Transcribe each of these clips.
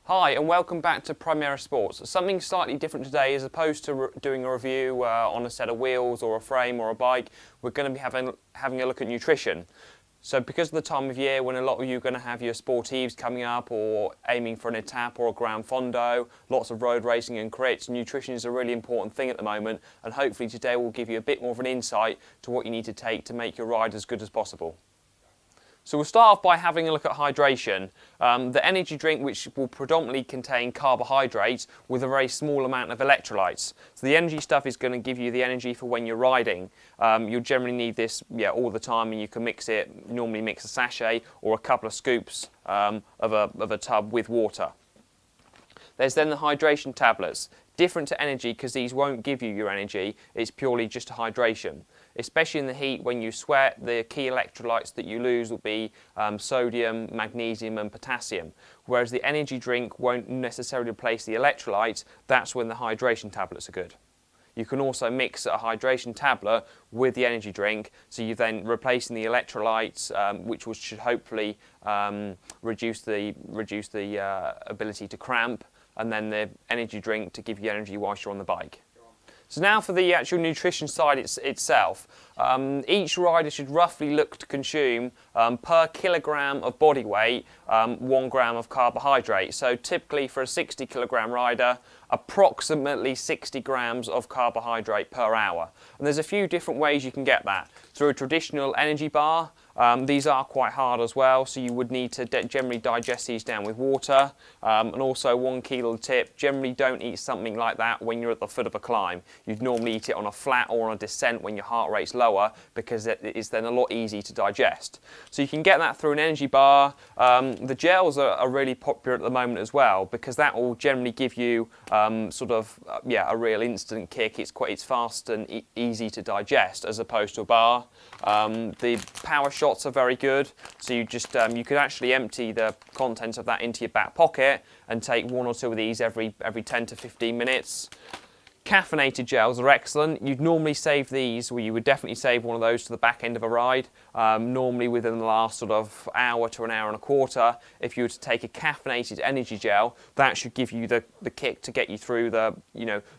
Hi and welcome back to Primera Sports. Something slightly different today. As opposed to doing a review on a set of wheels or a frame or a bike, we're going to be having a look at nutrition. So because of the time of year when a lot of you are going to have your sportives coming up or aiming for an etape or a Grand Fondo, lots of road racing and crits, nutrition is a really important thing at the moment, and hopefully today will give you a bit more of an insight to what you need to take to make your ride as good as possible. So we'll start off by having a look at hydration. The energy drink, which will predominantly contain carbohydrates with a very small amount of electrolytes. So the energy stuff is going to give you the energy for when you're riding. You'll generally need this all the time, and you can mix it, normally mix a sachet or a couple of scoops of a tub with water. There's then the hydration tablets. Different to energy because these won't give you your energy, it's purely just a hydration. Especially in the heat when you sweat, the key electrolytes that you lose will be sodium, magnesium and potassium. Whereas the energy drink won't necessarily replace the electrolytes, that's when the hydration tablets are good. You can also mix a hydration tablet with the energy drink, so you're then replacing the electrolytes, which should hopefully reduce the ability to cramp, and then the energy drink to give you energy whilst you're on the bike. So now for the actual nutrition side itself. Each rider should roughly look to consume per kilogram of body weight 1 gram of carbohydrate. So typically for a 60 kilogram rider, approximately 60 grams of carbohydrate per hour. And there's a few different ways you can get that. Through a traditional energy bar. These are quite hard as well, so you would need to generally digest these down with water. And also 1 key little tip, generally don't eat something like that when you're at the foot of a climb. You'd normally eat it on a flat or on a descent when your heart rate's lower, because it is then a lot easier to digest. So you can get that through an energy bar. The gels are really popular at the moment as well, because that will generally give you a real instant kick. It's fast and easy to digest as opposed to a bar. The power shots are very good, so you just you could actually empty the contents of that into your back pocket and take 1 or 2 of these every 10 to 15 minutes. Caffeinated gels are excellent. You'd normally save these, or you would definitely save one of those to the back end of a ride, normally within the last sort of hour to an hour and a quarter. If you were to take a caffeinated energy gel, that should give you the kick to get you through the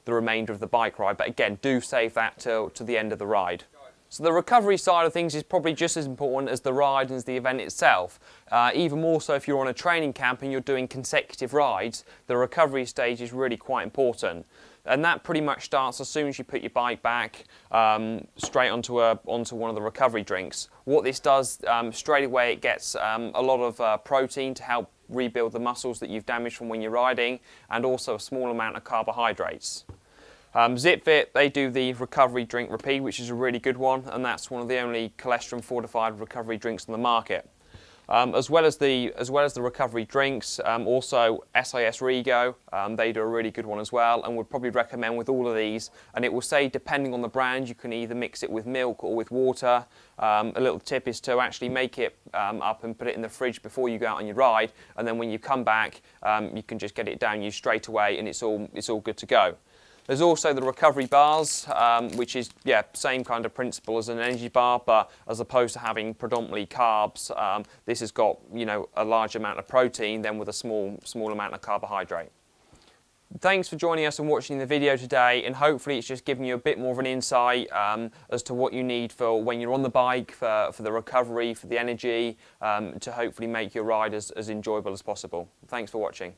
remainder of the bike ride. But again, do save that to the end of the ride. So the recovery side of things is probably just as important as the ride and as the event itself. Even more so if you're on a training camp and you're doing consecutive rides, the recovery stage is really quite important. And that pretty much starts as soon as you put your bike back straight onto one of the recovery drinks. What this does, straight away it gets a lot of protein to help rebuild the muscles that you've damaged from when you're riding, and also a small amount of carbohydrates. ZipFit, they do the recovery drink repeat, which is a really good one, and that's one of the only cholesterol fortified recovery drinks on the market. As well as the recovery drinks, also SIS Rego, they do a really good one as well, and would probably recommend with all of these. And it will say, depending on the brand, you can either mix it with milk or with water. A little tip is to actually make it up and put it in the fridge before you go out on your ride, and then when you come back, you can just get it down you straight away, and it's all good to go. There's also the recovery bars, which is, same kind of principle as an energy bar, but as opposed to having predominantly carbs, this has got, a large amount of protein, then with a small amount of carbohydrate. Thanks for joining us and watching the video today, and hopefully it's just giving you a bit more of an insight as to what you need for when you're on the bike, for the recovery, for the energy, to hopefully make your ride as enjoyable as possible. Thanks for watching.